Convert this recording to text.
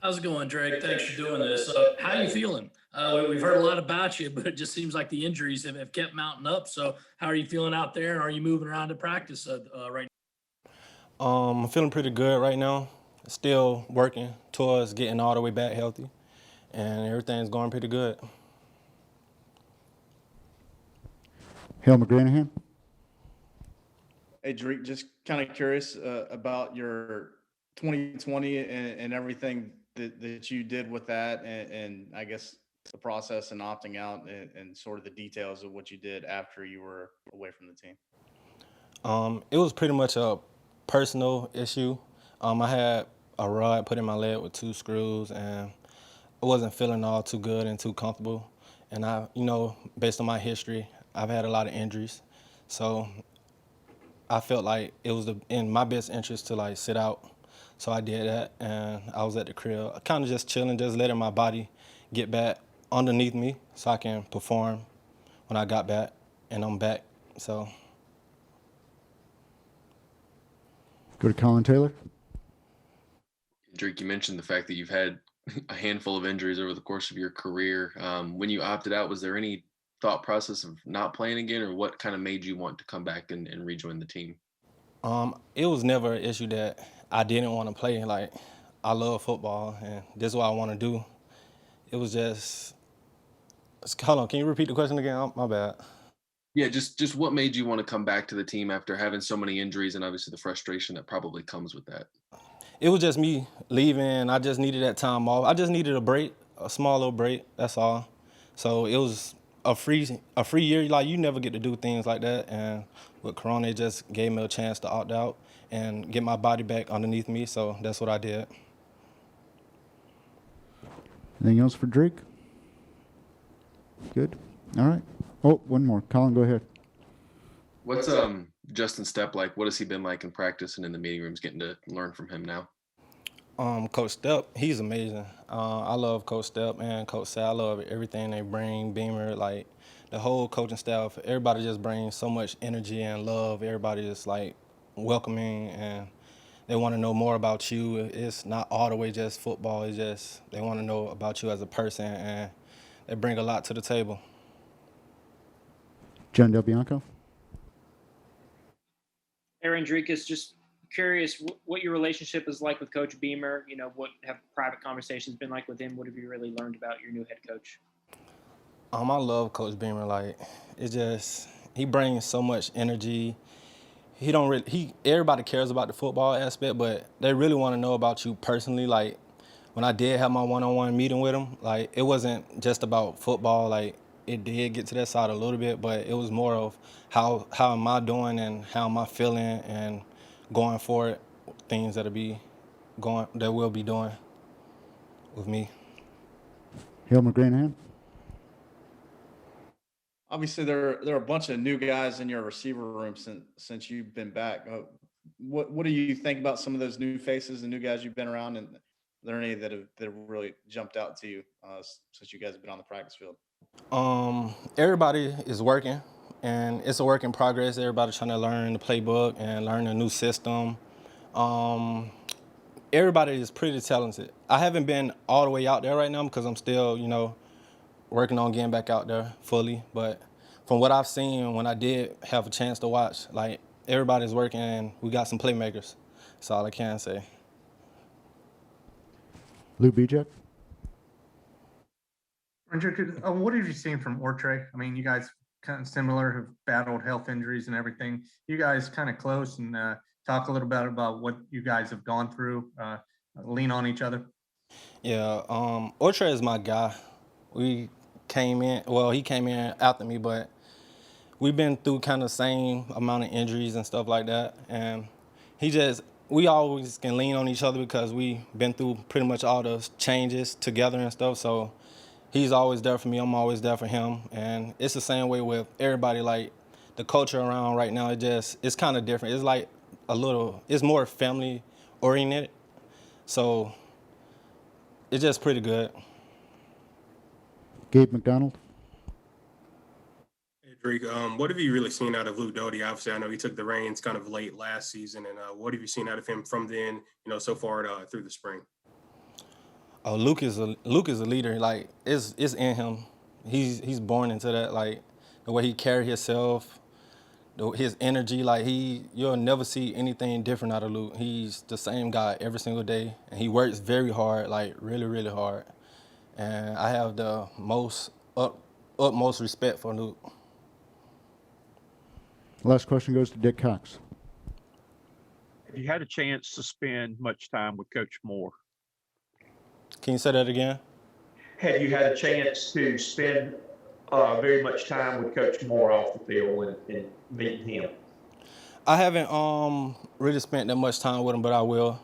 How's it going, Drake? Thanks for doing this. How you feeling? We've heard a lot about you, but it just seems like the injuries have kept mounting up. So, how are you feeling out there? Are you moving around to practice right I'm feeling pretty good right now. Still working towards getting all the way back healthy, and everything's going pretty good. Hale McGranahan. Hey, Drake, just kind of curious about your 2020 and everything that you did with that, and I guess the process and opting out and sort of the details of what you did after you were away from the team. It was pretty much a personal issue. I had a rod put in my leg with two screws, and I wasn't feeling all too good and too comfortable. And based on my history, I've had a lot of injuries, so I felt like it was in my best interest to like sit out. So I did that, and I was at the crib, kind of just chilling, just letting my body get back underneath me so I can perform when I got back, and I'm back. So Go to Colin Taylor. Drake, you mentioned the fact that you've had a handful of injuries over the course of your career. When you opted out, was there any thought process of not playing again, or what kind of made you want to come back and rejoin the team? it was never an issue that I didn't want to play. Like, I love football, and this is what I want to do. It was just, hold on, can you repeat the question again? Oh, my bad. Yeah, just what made you want to come back to the team after having so many injuries and obviously the frustration that probably comes with that? It was just me leaving. I just needed that time off. I just needed a break, a small little break. That's all. So it was a free year. Like, you never get to do things like that. And with Corona, it just gave me a chance to opt out and get my body back underneath me. So that's what I did. Anything else for Drake? Good. All right. Oh, one more. Colin, go ahead. What's Justin Stepp like? What has he been like in practice and in the meeting rooms, getting to learn from him now? Coach Stepp, he's amazing. I love Coach Stepp and Coach Sal. I love everything they bring. Beamer, like the whole coaching staff, everybody just brings so much energy and love. Everybody is like welcoming, and they want to know more about you. It's not all the way just football. It's just they want to know about you as a person, and they bring a lot to the table. John Del Bianco. Randrecous, just curious what your relationship is like with Coach Beamer. You know, what have private conversations been like with him? What have you really learned about your new head coach? I love Coach Beamer. Like, it's just he brings so much energy. He don't really everybody cares about the football aspect, but they really want to know about you personally. Like, when I did have my one-on-one meeting with him, like, it wasn't just about football. Like, it did get to that side a little bit, but it was more of how am I doing and how am I feeling and going forward, things that we'll be doing with me. Hale McGranahan. Obviously, there are a bunch of new guys in your receiver room since you've been back. What do you think about some of those new faces and new guys you've been around? And are there any that have really jumped out to you since you guys have been on the practice field? Everybody is working, and it's a work in progress. Everybody's trying to learn the playbook and learn a new system. Um, Everybody is pretty talented. I haven't been all the way out there right now because I'm still, working on getting back out there fully. But from what I've seen, when I did have a chance to watch, like, everybody's working and we got some playmakers. That's all I can say. Lou Bijak. Andrew, what have you seen from Ortre? I mean, you guys kind of similar, have battled health injuries and everything. You guys kind of close, and talk a little bit about what you guys have gone through, lean on each other. Yeah, Ortre is my guy. We he came in after me, but we've been through kind of same amount of injuries and stuff like that. And we always can lean on each other because we've been through pretty much all those changes together and stuff. So he's always there for me. I'm always there for him. And it's the same way with everybody. Like, the culture around right now, it's kind of different. It's like it's more family oriented. So it's just pretty good. Gabe McDonald. Hey, Drake, what have you really seen out of Luke Doty? Obviously, I know he took the reins kind of late last season, and what have you seen out of him from then, so far through the spring? Oh, Luke is a leader. Like it's in him. He's born into that. Like the way he carry himself, his energy. Like you'll never see anything different out of Luke. He's the same guy every single day, and he works very hard. Like really, really hard. And I have the utmost respect for Luke. Last question goes to Dick Cox. Have you had a chance to spend much time with Coach Moore? Can you say that again? Have you had a chance to spend very much time with Coach Moore off the field and meeting him? I haven't really spent that much time with him, but I will.